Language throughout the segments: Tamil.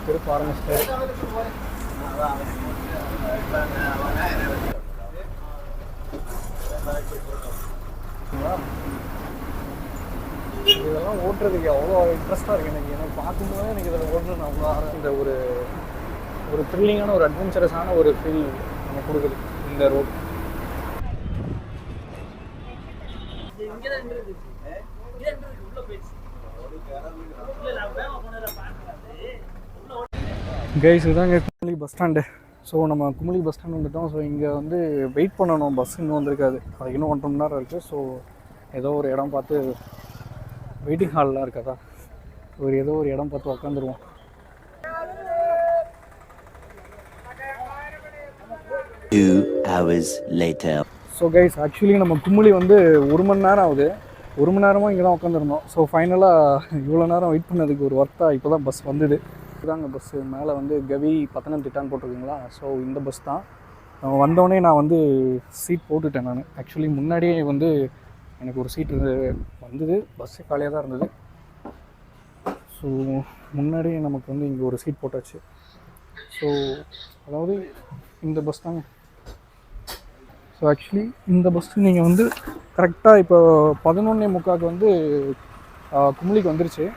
திருப்ப ஆரம்பிச்சிட்டாரு. இதெல்லாம் ஓட்டுறதுக்கு அவ்வளோ இன்ட்ரெஸ்டாக இருக்குது எனக்கு பார்க்கும்போதே எனக்கு இதில் ஓட்டுறது அவ்வளோ இந்த ஒரு த்ரில்லிங்கான ஒரு அட்வென்ச்சரஸான ஒரு ஃபீல் நம்ம கொடுக்குது இந்த ரோடு. கைஸ் இதுதாங்க குமுளி பஸ் ஸ்டாண்டு. ஸோ நம்ம குமுளி பஸ் ஸ்டாண்ட் வந்துவிட்டோம். ஸோ இங்கே வந்து வெயிட் பண்ணணும், பஸ் இன்னும் வந்திருக்காது. அதுக்கு இன்னும் 1.5 மணி நேரம் இருக்குது. ஸோ ஏதோ ஒரு இடம் பார்த்து வெயிட்டிங் ஹால்லாம் இருக்காதா, ஏதோ ஒரு இடம் பார்த்து உக்காந்துருவோம். ஸோ கைஸ் ஆக்சுவலி நம்ம குமுளி வந்து 1 மணி நேரம் ஆகுது. 1 மணி நேரமாக இங்கே தான் உட்காந்துருந்தோம். ஸோ ஃபைனலாக இவ்வளோ நேரம் வெயிட் பண்ணதுக்கு ஒரு ஒர்த்தாக இப்போ தான் பஸ் வந்தது. இதுதாங்க பஸ்ஸு. மேலே வந்து கவி பத்தனம்திட்டான்னு போட்டிருக்கீங்களா. ஸோ இந்த பஸ் தான். வந்தோடனே நான் வந்து சீட் போட்டுட்டேன். நான் ஆக்சுவலி முன்னாடியே வந்து எனக்கு ஒரு சீட் வந்தது. பஸ்ஸு காலியாக தான் இருந்தது. ஸோ முன்னாடியே நமக்கு வந்து இங்கே ஒரு சீட் போட்டாச்சு. ஸோ அதாவது இந்த பஸ் தாங்க. ஸோ ஆக்சுவலி இந்த பஸ்ஸு நீங்கள் வந்து கரெக்டாக இப்போ 11:45 வந்து குமுளிக்கு வந்துருச்சு.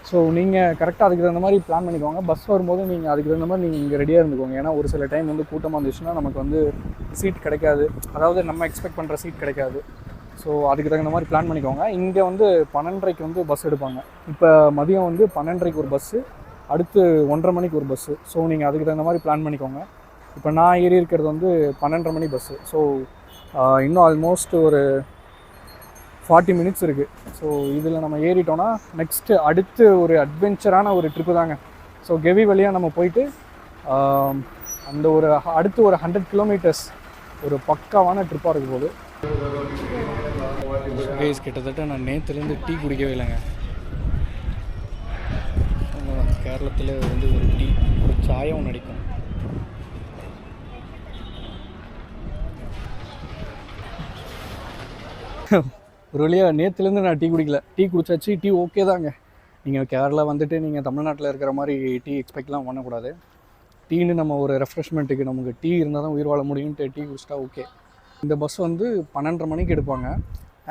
ஸோ நீங்கள் கரெக்டாக அதுக்கு தகுந்த மாதிரி பிளான் பண்ணிக்கோங்க. பஸ் வரும்போது நீங்கள் அதுக்கு தகுந்த மாதிரி நீங்கள் இங்கே ரெடியாக இருந்துக்கோங்க. ஏன்னா ஒரு சில டைம் வந்து கூட்டமாக இருந்துச்சுன்னா நமக்கு வந்து சீட் கிடைக்காது. அதாவது நம்ம எக்ஸ்பெக்ட் பண்ணுற சீட் கிடைக்காது. ஸோ அதுக்கு தகுந்த மாதிரி பிளான் பண்ணிக்கோங்க. இங்கே வந்து 12:30 வந்து பஸ் எடுப்பாங்க. இப்போ மதியம் வந்து 12:30 ஒரு பஸ்ஸு, அடுத்து 1:30 மணிக்கு ஒரு பஸ்ஸு. ஸோ நீங்கள் அதுக்கு தகுந்த மாதிரி பிளான் பண்ணிக்கோங்க. இப்போ நான் ஏறி இருக்கிறது வந்து 12:30 மணி பஸ்ஸு. ஸோ இன்னும் ஆல்மோஸ்ட் ஒரு 40 மினிட்ஸ் இருக்குது. ஸோ இதில் நம்ம ஏறிட்டோன்னா நெக்ஸ்ட்டு அடுத்து ஒரு அட்வென்ச்சரான ஒரு ட்ரிப்பு தாங்க. ஸோ கெவி வழியாக நம்ம போயிட்டு அந்த ஒரு அடுத்து ஒரு 100 கிலோமீட்டர்ஸ் ஒரு பக்காவான ட்ரிப்பாக இருக்கும் போது. கைஸ் கிட்டத்தட்ட நான் நேற்றுலேருந்து டீ குடிக்கவே இல்லைங்க. கேரளத்தில் வந்து ஒரு டீ ஒரு சாயம் நடிக்கும். ஒரு வழியாக நேற்றுலேருந்து நான் டீ குடிக்கல. டீ குடிச்சாச்சு. டீ ஓகே தாங்க. நீங்கள் கேரளா வந்துட்டு நீங்கள் தமிழ்நாட்டில் இருக்கிற மாதிரி டீ எக்ஸ்பெக்ட்லாம் பண்ணக்கூடாது. டீன்னு நம்ம ஒரு ரெஃப்ரெஷ்மெண்ட்டுக்கு நமக்கு டீ இருந்தால் தான் உயிர் வாழ முடியும்ட்டு டீ குடிச்சிட்டா ஓகே. இந்த பஸ் வந்து 12:30 மணிக்கு எடுப்பாங்க.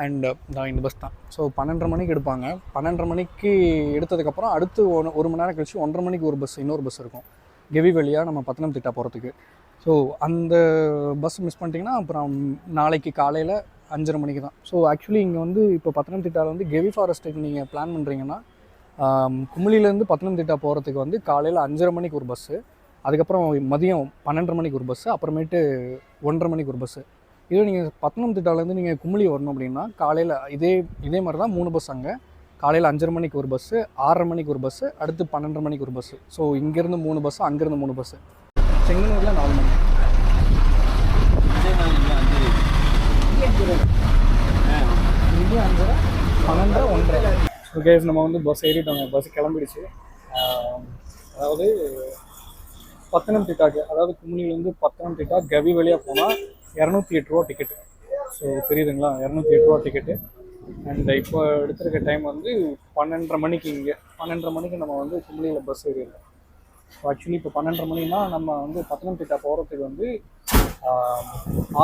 அண்ட் இந்த பஸ் தான். ஸோ 12:30 மணிக்கு எடுப்பாங்க. 12:30 மணிக்கு எடுத்ததுக்கப்புறம் அடுத்து 1 மணி நேரம் கழிச்சு 1:30 மணிக்கு ஒரு பஸ், இன்னொரு பஸ் இருக்கும் கெவி வழியாக நம்ம பத்தனம்திட்டா போகிறதுக்கு. ஸோ அந்த பஸ் மிஸ் பண்ணிட்டிங்கன்னா அப்புறம் நாளைக்கு காலையில் 5:30 மணிக்கு தான். ஸோ ஆக்சுவலி இங்கே வந்து இப்போ பத்தனம்திட்டாவில் வந்து கெவி ஃபாரஸ்ட்டுக்கு நீங்கள் பிளான் பண்ணுறீங்கன்னா குமுளிலேருந்து பத்தனம்திட்டா போகிறதுக்கு வந்து காலையில் 5:30 மணிக்கு ஒரு பஸ்ஸு, அதுக்கப்புறம் மதியம் 12:30 மணிக்கு ஒரு பஸ்ஸு, அப்புறமேட்டு 1:30 மணிக்கு ஒரு பஸ்ஸு. இதே நீங்கள் பத்தனம்திட்டாலேருந்து நீங்கள் குமுளி வரணும் அப்படின்னா காலையில் இதே மாதிரி தான் 3 பஸ். அங்கே காலையில் 5:30 மணிக்கு ஒரு பஸ்ஸு, 6:30 மணிக்கு ஒரு பஸ்ஸு, அடுத்து 12:30 மணிக்கு ஒரு பஸ்ஸு. ஸோ இங்கேருந்து 3 பஸ்ஸு, அங்கேருந்து 3 பஸ்ஸு. செங்கனூரில் 4 மணி. இங்கே 5:30, 12:30, 1:30. ஓகே நம்ம வந்து பஸ் ஏறிட்டோங்க. பஸ் கிளம்பிடுச்சு. அதாவது பத்தனம்திட்டாக்கு, அதாவது குமுளிலேருந்து பத்தனம்திட்டா கவி வழியாக போனால் 208 ரூபா டிக்கெட்டு. ஸோ தெரியுதுங்களா, 208 ரூபா டிக்கெட்டு. அண்ட் இப்போ எடுத்துருக்க டைம் வந்து 12:30 மணிக்கு. இங்கே 12:30 மணிக்கு நம்ம வந்து குமுளியில் பஸ் ஏறிடுறோம். ஸோ ஆக்சுவலி இப்போ 12:30 மணினா நம்ம வந்து பத்தனம்திட்டா போகிறதுக்கு வந்து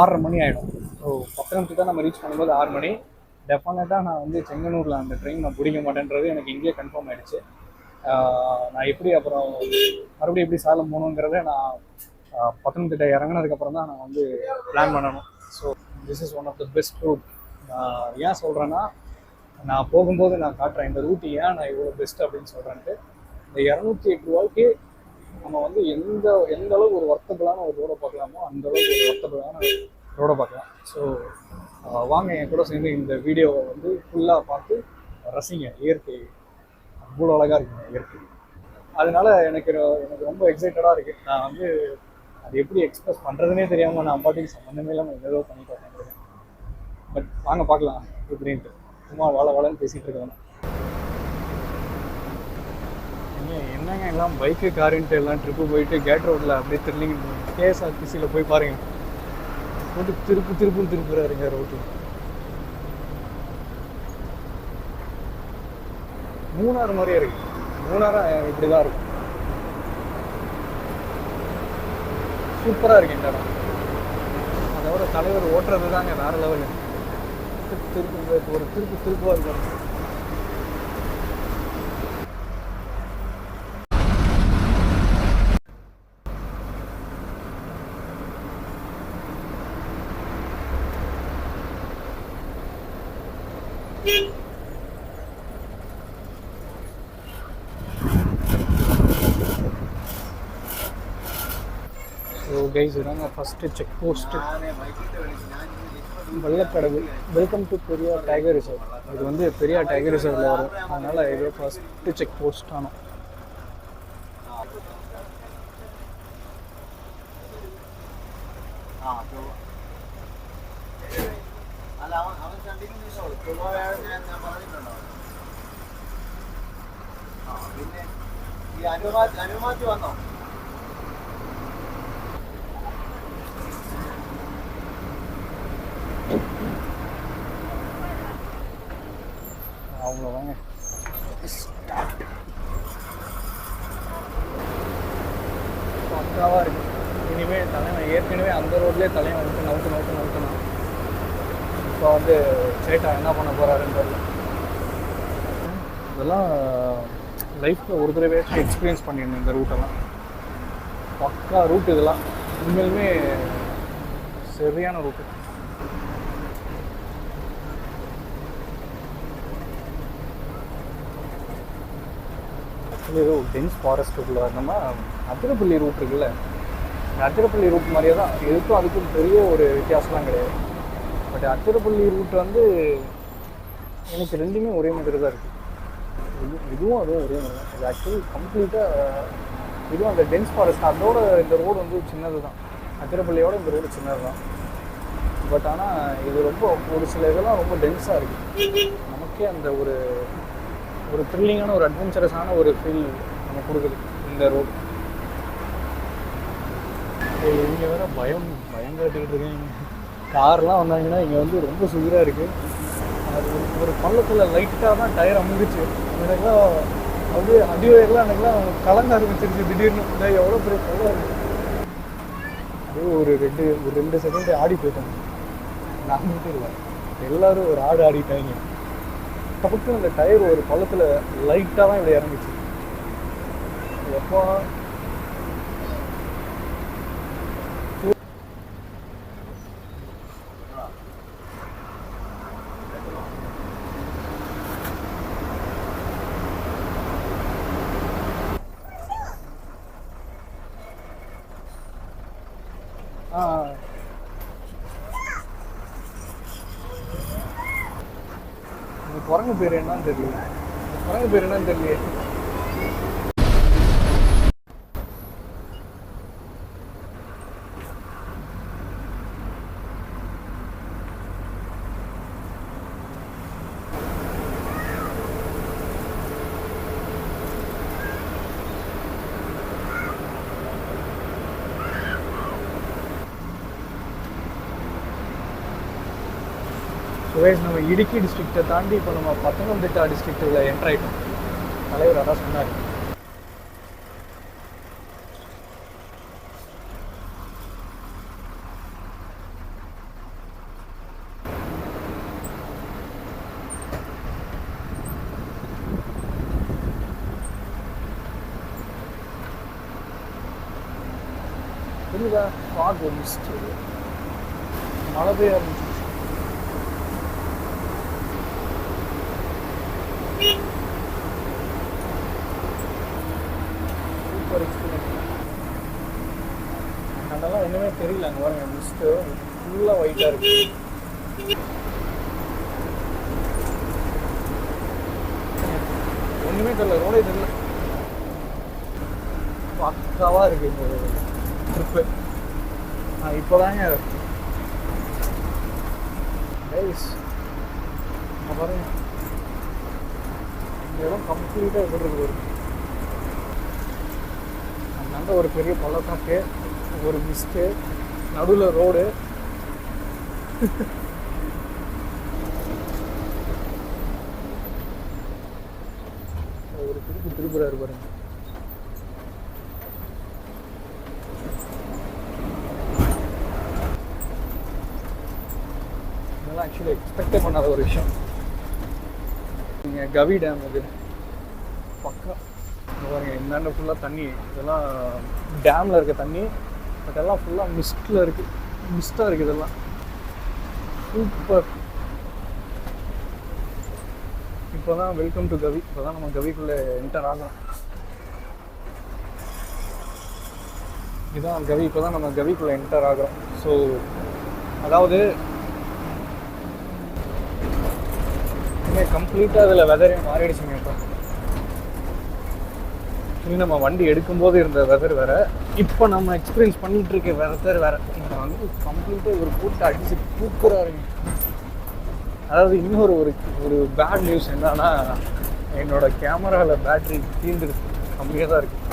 6:30 மணி ஆகிடும். ஸோ பத்தனம்திட்டா நம்ம ரீச் பண்ணும்போது 6 மணி. டெஃபினட்டாக நான் வந்து செங்கனூரில் அந்த ட்ரெயின் நான் பிடிக்க மாட்டேன்றது எனக்கு இங்கேயே கன்ஃபார்ம் ஆகிடுச்சு. நான் அப்புறம் மறுபடியும் எப்படி சேலம் போகணுங்கிறத நான் பத்தனம்திட்டா இறங்கினதுக்கப்புறம் தான் நான் வந்து பிளான் பண்ணணும். So this is one of the best route. ஏன் சொல்கிறேன்னா, நான் போகும்போது நான் காட்டுறேன் இந்த ரூட்டு ஏன் நான் இவ்வளோ பெஸ்ட் அப்படின்னு சொல்கிறேன்ட்டு. இந்த 208 ரூபாய்க்கு நம்ம வந்து எந்த அளவுக்கு ஒரு வர்த்தபிளான ஒரு ரோடை பார்க்கலாமோ அந்த அளவுக்கு ஒரு வர்த்தபிளான ரோடை பார்க்கலாம். ஸோ வாங்க என் கூட சேர்ந்து இந்த வீடியோவை வந்து ஃபுல்லாக பார்த்து ரசிங்க. இயற்கை அவ்வளோ அழகாக இருக்குங்க இயற்கை. அதனால எனக்கு ரொம்ப எக்ஸைட்டடாக இருக்குது. நான் வந்து அது எப்படி எக்ஸ்பிரஸ் பண்ணுறதுனே தெரியாமல் நான் பாட்டுக்கு சம்மந்தமே இல்லாமல் ஏதோ பண்ணிட்டு வரேன். பட் வாங்க பார்க்கலாம் எப்படின்ட்டு. சும்மா வாழன்னு பேசிகிட்டு இருக்கேன். என்னங்க எல்லாம் பைக்கு காருன்ட்டு எல்லாம் ட்ரிப்பு போயிட்டு கேட் ரோட்டில் அப்படியே த்ரில்லிங் கேஎஸ்ஆர்டிசியில் போய் பாருங்கள், போட்டு திருப்புறாருங்க ரோட்டில். மூணாறு மாதிரியே இருக்கு. மூணாறு இப்படி தான் இருக்கும். சூப்பராக இருக்கு இந்த இடம். அதோட தலைவர் ஓட்டுறது தாங்க வேற லெவலு. ஒரு திருப்புவாக இருக்கும். ஸோ கைஸ் இதாங்க first check post Vellakkadavu. Welcome to Periyar tiger reserve. இது வந்து பெரியார் டைகர் ரிசர்வில் வரும். அதனால் இது ஃபஸ்ட்டு செக் போஸ்ட் ஆனோம். അനുമാറ്റി വന്നോ? அவ்வளோதாங்க. பக்காவாக இருக்குது. இனிமேல் தலைவன் ஏற்கனவே அந்த ரோட்லேயே தலைவன் வந்து நவுத்துனா இப்போ வந்து சேட்டா என்ன பண்ண போகிறாருன்னு தெரியல. இதெல்லாம் லைஃப்பில் ஒரு தடவையாச்சும் எக்ஸ்பீரியன்ஸ் பண்ணியிருந்தேன் இந்த ரூட்டெல்லாம். பக்கா ரூட் இதெல்லாம் உண்மையிலுமே சரியான ரூட்டு. ஏதோ டென்ஸ் ஃபாரஸ்ட்டுக்குள்ள நம்ம அதிரப்பள்ளி ரூட் இருக்குல்ல, அதிரப்பள்ளி ரூட் மாதிரியே தான். எதுக்கும் அதுக்கும் பெரிய ஒரு வித்தியாசம்லாம் கிடையாது. பட் அதிரப்பள்ளி ரூட் வந்து எனக்கு ரெண்டுமே ஒரே மாதிரி தான் இருக்குது. இதுவும் அதுவும் ஒரே மாதிரி தான். இது ஆக்சுவலி கம்ப்ளீட்டாக இதுவும் அந்த டென்ஸ் ஃபாரஸ்ட். அதோட இந்த ரோடு வந்து சின்னது தான். அதிரப்பள்ளியோட இந்த ரோடு சின்னது தான். பட் ஆனால் இது ரொம்ப ஒரு சில இதெல்லாம் ரொம்ப டென்ஸாக இருக்குது. நமக்கே அந்த ஒரு த்ரில்லிங்கான ஒரு அட்வென்ச்சரஸான ஒரு ஃபீல் நம்ம கொடுக்குது இந்த ரோடு. இங்கே வேறு பயங்கரட்டுக்கிட்டு இருக்கேன். கார்லாம் வந்தாங்கன்னா இங்கே வந்து ரொம்ப சுகராக இருக்குது. அது ஒரு பள்ளத்தில் லைட்டாக தான் டயர் அமுந்துச்சு. எனக்குலாம் அப்படியே அடிவயர்லாம் எனக்குலாம் கலங்க ஆரம்பிச்சிருச்சு திடீர்னு. எவ்வளோ பெரிய பள்ளம் இருக்குது. அப்படியே ஒரு ரெண்டு செகண்ட் ஆடி போயிட்டாங்க. நான் மட்டும் இல்லை, எல்லோரும் ஒரு ஆடிட்டாங்க. டப்புக்கு அந்த டயர் ஒரு பள்ளத்தில் லைட்டாக தான் இப்படி இறங்கிச்சு. எப்போ குரங்கு பேர் என்னன்னு தெரியல. நம்ம இடுக்கி டிஸ்ட்ரிக்டை தாண்டி இப்போ நம்ம பத்தனம்திட்டா டிஸ்ட்ரிக்டில் என்டர் ஆகிட்டோம். தலைவர் அதான் சொன்னார். புரியுதா? ஃபாக் மிஸ்ட் மழை பெய்ய ஆரம்பிச்சு. Super experience. அதெல்லாம் ஒன்றுமே தெரியல. அங்கே பாருங்க, மிஸ்ட்டு ஃபுல்லாக ஒயிட்டாக இருக்கு. ஒன்றுமே தெரியல, ரோடே தெரியல. பக்காவாக இருக்குது இந்த ட்ரிப்பு. இப்போதாங்க கைஸ் பாருங்க, இந்த இடம் கம்ப்ளீட்டாக எப்படி இருக்குது. அந்தாண்ட ஒரு பெரிய பள்ளத்தாக்கு, ஒரு மிஸ்ட்டு, நடுவில் ரோடு. ஒரு திருப்புறாரு பாருங்க. இதெல்லாம் ஆக்சுவலி எக்ஸ்பெக்டே பண்ணாத ஒரு விஷயம். நீங்கள் கவி டேம் இது பக்கா பாருங்க. இந்தாண்ட ஃபுல்லாக தண்ணி, இதெல்லாம் டேமில் இருக்க தண்ணி, பட் எல்லாம் ஃபுல்லாக மிஸ்டில் இருக்குது, மிஸ்டாக இருக்குது. இதெல்லாம் சூப்பர். இப்போ தான் வெல்கம் டு கவி. இப்போ தான் நம்ம கவிக்குள்ளே என்டர் ஆகலாம். இதுதான் கவி. இப்போ தான் நம்ம கவிக்குள்ளே என்டர் ஆகிறோம். ஸோ அதாவது கம்ப்ளீட்டாக அதில் வெதரே மாறிடுச்சுங்க. இப்போ நம்ம வண்டி எடுக்கும்போது இருந்த வெதர் வேறு, இப்போ நம்ம எக்ஸ்பீரியன்ஸ் பண்ணிகிட்டு இருக்க வெதர் வேறு. இங்கே வந்து கம்ப்ளீட்டாக ஒரு கூட்ட அடிச்சு தூக்குறாருங்க. அதாவது இன்னொரு ஒரு பேட் நியூஸ் என்னன்னா, என்னோடய கேமராவில் பேட்ரி தீர்ந்துருக்கு, கம்மியாக தான் இருக்குது.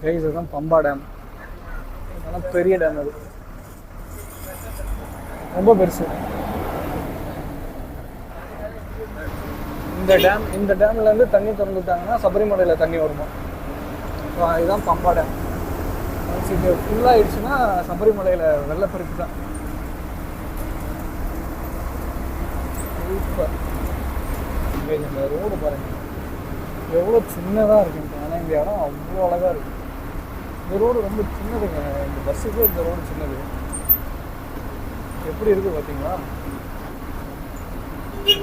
கைஸ் அதுதான் பம்பா டேம். அதெல்லாம் பெரிய டேம், அது ரொம்ப பெருசு. இந்த டேம்லேருந்து தண்ணி திறந்துட்டாங்கன்னா சபரிமலையில் தண்ணி வருமா. ஸோ இதுதான் பம்பா டேம். இது ஃபுல்லாகிடுச்சுன்னா சபரிமலையில் வெள்ளப்பெருக்கு தான். சூப்பர். இந்த ரோடு பாருங்கள் எவ்வளோ சின்னதாக இருக்குங்க. ஆனால் இந்த இடம் அவ்வளோ அழகாக இருக்குது. இந்த ரோடு ரொம்ப சின்னதுங்க. இந்த பஸ்ஸுக்கே இந்த ரோடு சின்னது. எப்படி இருக்குது பார்த்தீங்களா?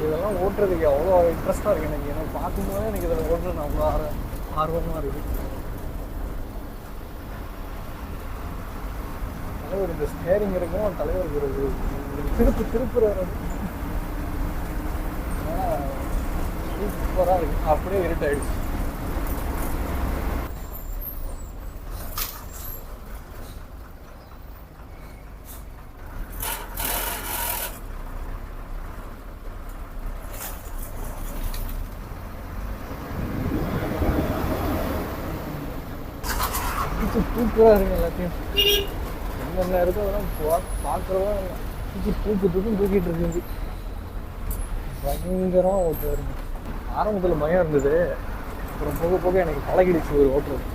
இதெல்லாம் ஓட்டுறதுக்கு அவ்வளோ இன்ட்ரெஸ்ட்டாக இருக்குது எனக்கு. எனக்கு பார்க்கும்போதே எனக்கு இதில் ஓட்டுறது அவ்வளோ ஆர்வமாக இருக்குது. தலைவர் இந்த ஸ்டேரிங் இருக்கும், தலைவருக்கு ஒரு திருப்புறாரு. ஆனால் சூப்பராக இருக்குது. அப்படியே இருட்டாயிடுச்சு. சூப்பராக இருக்குது. எல்லாத்தையும் என்னென்ன இருக்கோ அதெல்லாம் பார்க்குறதா இல்லை. தூக்கிட்டு இருக்குது. பயங்கரமாக ஓட்டுவாருங்க. ஆரம்பத்தில் பயம் இருந்தது, அப்புறம் போக போக எனக்கு பழகிடுச்சு ஒரு ஓட்டுறது.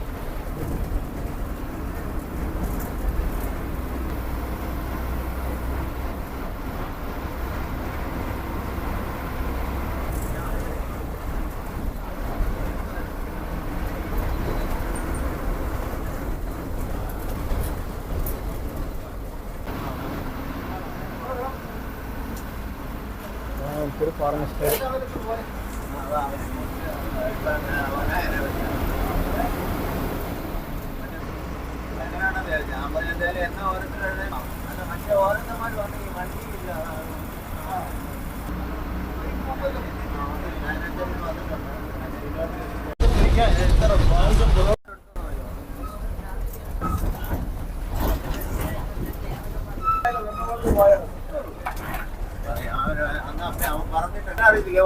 திருப்ப ஆரம்பிச்சிட்டாரு.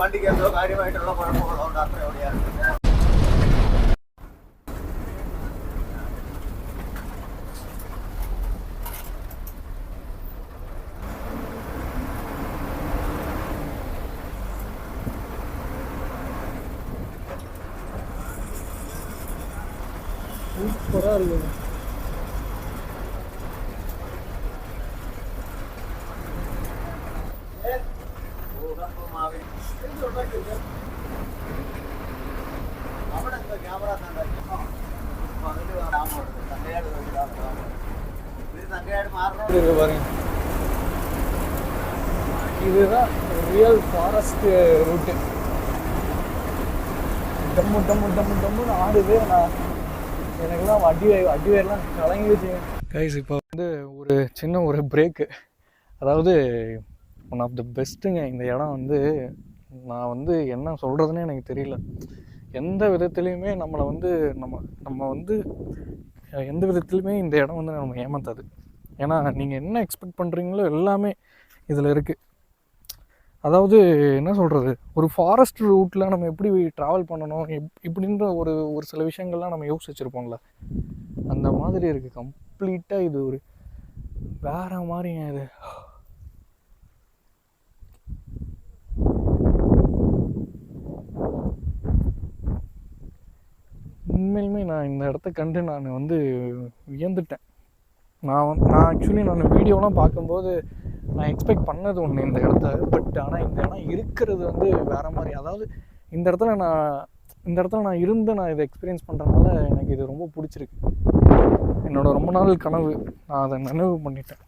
വണ്ടിക്ക് എന്തോ കാര്യമായിട്ടുള്ള കുഴപ്പങ്ങളുണ്ട്. അത്ര എവിടെയാണ് சூப்பராக இருக்குது. பாருங்க, இதுதான் ரியல் ஃபாரஸ்ட் ரூட்டு. டம்மு டம்மு டம்மு டம்முன்னு ஆடுது. நான் எனக்குலாம் அடி வயர்லாம் கலங்கிடுச்சு கைஸ். இப்போ வந்து ஒரு சின்ன ஒரு பிரேக்கு, அதாவது ஒன் ஆஃப் த பெஸ்ட்டுங்க இந்த இடம். வந்து நான் வந்து என்ன சொல்கிறதுனே எனக்கு தெரியல. எந்த விதத்துலேயுமே நம்மளை வந்து நம்ம வந்து எந்த விதத்துலையுமே இந்த இடம் வந்து நம்ம ஏமாத்தாது. ஏன்னா நீங்கள் என்ன எக்ஸ்பெக்ட் பண்ணுறீங்களோ எல்லாமே இதில் இருக்குது. அதாவது என்ன சொல்கிறது, ஒரு ஃபாரஸ்ட் ரூட்டில் நம்ம எப்படி ட்ராவல் பண்ணணும் இப்படின்ற ஒரு சில விஷயங்கள்லாம் நம்ம யோசிச்சு வச்சுருப்போம்ல, அந்த மாதிரி இருக்குது கம்ப்ளீட்டாக. இது ஒரு வேறு மாதிரிங்க இது. உண்மையிலுமே நான் இந்த இடத்த கண்டு நான் வந்து வியந்துட்டேன். நான் ஆக்சுவலி வீடியோலாம் பார்க்கும்போது நான் எக்ஸ்பெக்ட் பண்ணது ஒன்று இந்த இடத்த. பட் ஆனால் இந்த இடம் இருக்கிறது வந்து வேறு மாதிரி. அதாவது இந்த இடத்துல நான் இருந்து நான் இதை எக்ஸ்பீரியன்ஸ் பண்ணுறதுனால எனக்கு இது ரொம்ப பிடிச்சிருக்கு. என்னோடய ரொம்ப நாள் கனவு, நான் அதை நினைவு பண்ணிட்டேன்.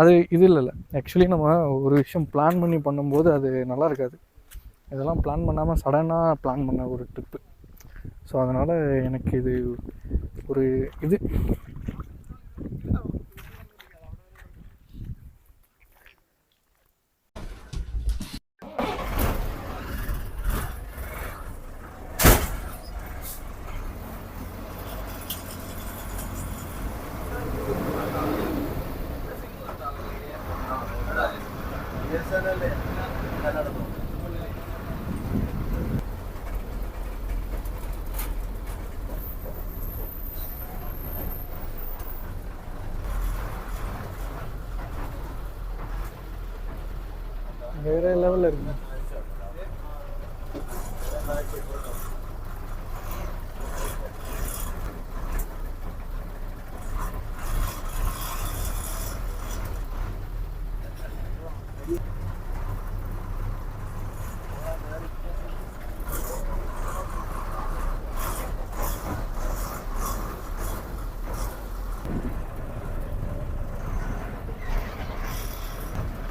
அது இது இல்லை, ஆக்சுவலி நம்ம ஒரு விஷயம் பிளான் பண்ணி பண்ணும்போது அது நல்லா இருக்காது. இதெல்லாம் பிளான் பண்ணாமல் சடனாக பிளான் பண்ண ஒரு ட்ரிப்பு. ஸோ அதனால் எனக்கு இது ஒரு இது வேறு லெவலில் இருக்குங்க.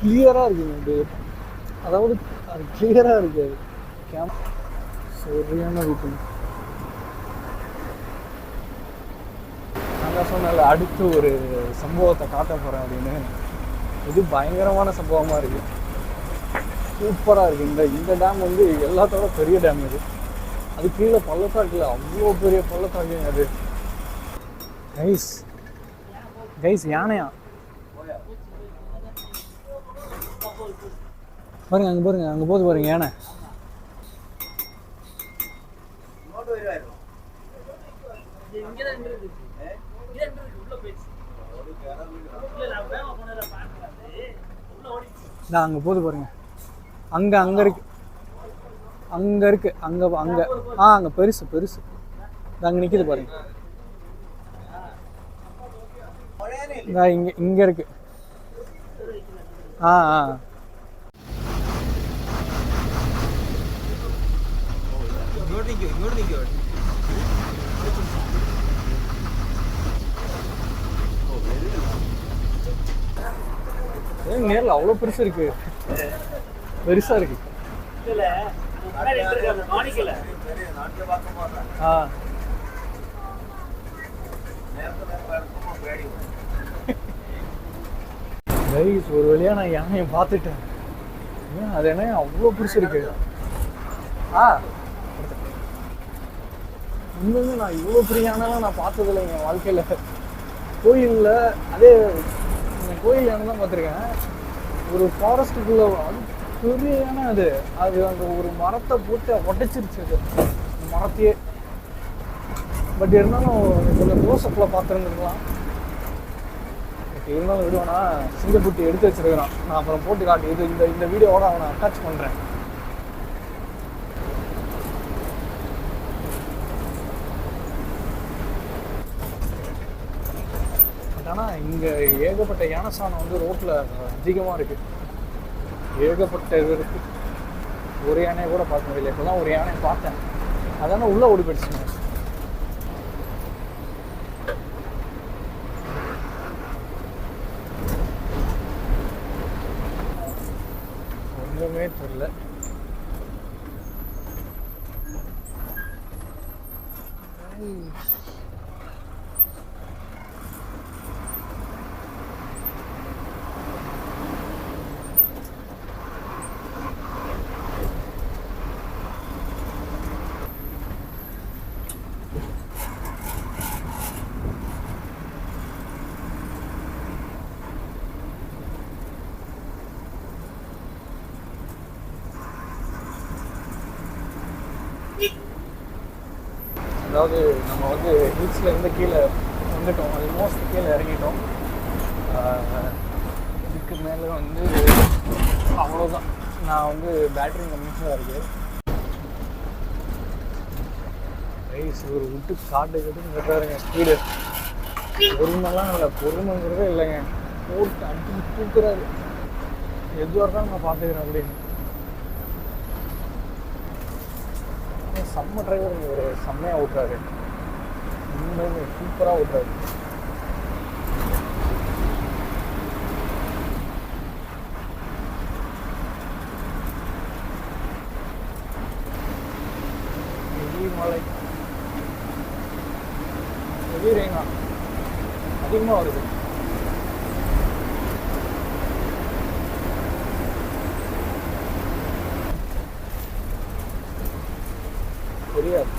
கிளியராக இருக்குங்க இது. அதாவது அது கிளியராக இருக்காது. சரியான ரூட்டு. நான் தான் சொன்னேன்ல, அடுத்து ஒரு சம்பவத்தை காட்ட போகிறேன் அப்படின்னு. இது பயங்கரமான சம்பவமாக இருக்குது, சூப்பராக இருக்குது. இந்த டேம் வந்து எல்லாத்தோட பெரிய டேம் இது. அது கீழே பள்ளத்தாக்குல அவ்வளோ பெரிய பள்ளத்தாக்குங்க அது. கைஸ் யானையா பாருங்க, அங்கே போது பாருங்க யானை. அங்கே போது பாருங்க, அங்கே இருக்கு அங்கே பெருசு அங்கே நிற்கிது பாருங்க. இங்கே இருக்கு. நேரில் அவ்வளோ பெருசா இருக்கு. ஒரு வழியா நான் யானையை பார்த்துட்டேன். அது என்ன அவ்வளோ பெருசு இருக்கு. உண்மையுமே நான் இவ்வளோ பெரிய யானைலாம் நான் பார்த்ததில்லை என் வாழ்க்கையில். கோயிலில் அதே கோயில் யானை தான் பார்த்துருக்கேன். ஒரு ஃபாரஸ்ட்டுக்குள்ளே அது பெரிய யானை. அது அந்த ஒரு மரத்தை போட்டு உடைச்சிருச்சு அது மரத்தையே. பட் இருந்தாலும் கொஞ்சம் க்ளோஸ்அப்பில் பார்த்துருந்துருக்கலாம். இருந்தாலும் விடுவானா, சிங்கக்குட்டி எடுத்து வச்சிருக்கிறான். நான் அப்புறம் போட்டு காட்டி இந்த வீடியோவோட அவனை அட்டாச் பண்ணுறேன். ஆனால் இங்கே ஏகப்பட்ட யானை சாணம் வந்து ரோட்டில் அதிகமாக இருக்குது. ஏகப்பட்ட இது இருக்குது. ஒரு யானையை கூட பார்க்க முடியல. இப்போ தான் ஒரு யானையை பார்த்தேன், அதான உள்ளே ஓடி போயிடுச்சுங்க. ஒன்றுமே தெரியல. அதாவது நம்ம வந்து ஹில்ஸ்லேருந்து கீழே வந்துட்டோம், ஆல்மோஸ்ட் கீழே இறங்கிட்டோம். இதுக்கு மேலே வந்து அவ்வளோதான். நான் வந்து பேட்டரி கம்மியாக தான் இருக்குது. ரைஸ் ஒரு விட்டு காட்டு கட்டுன்னு கட்டுறாருங்க. ஸ்பீடு பொறுமைலாம் இல்லை, பொறுமைங்கிறதே இல்லைங்க. போட்டு அடிச்சு தூக்குறாரு. எதுவாக இருந்தாலும் நான் பார்த்துக்கிறேன் அப்படின்னு. செம்ம டிரைவர், ஒரு செம்மையாக ஓட்டுறாரு. உண்மையுமே சூப்பராக ஓட்டுறாரு. ஹெவி மழை, ஹெவி ரெயினா அதிகமாக வருது. தெரியாது.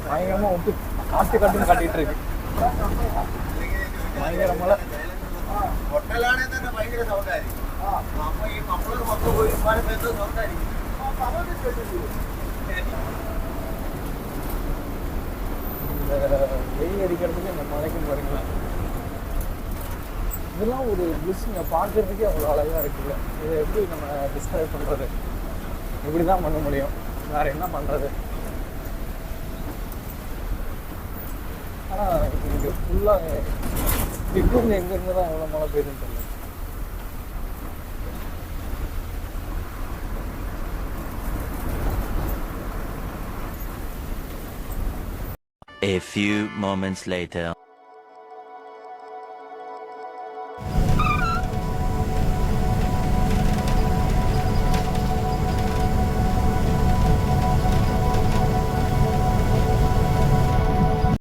பயங்கரமாக விட்டு காட்டு காட்டுன்னு காட்டிகிட்டு இருக்கு. ഭയങ്കര മഴ. வெயில் அடிக்கிறதுக்கு இந்த மழைக்கும் பாருங்களேன். இதெல்லாம் ஒரு பிளிஸ்ஸுங்க, பார்க்கறதுக்கே அவ்வளோ அழகாக இருக்குல்ல. இதை எப்படி நம்ம டிஸ்கிரைப் பண்ணுறது? இப்படி தான் பண்ண முடியும், வேறு என்ன பண்ணுறது? ஆனால் இங்கே ஃபுல்லாக திடீர்னு எங்கேருந்து தான் எவ்வளோ மழை பெய்யுதுன்னு தெரியல. A few moments later.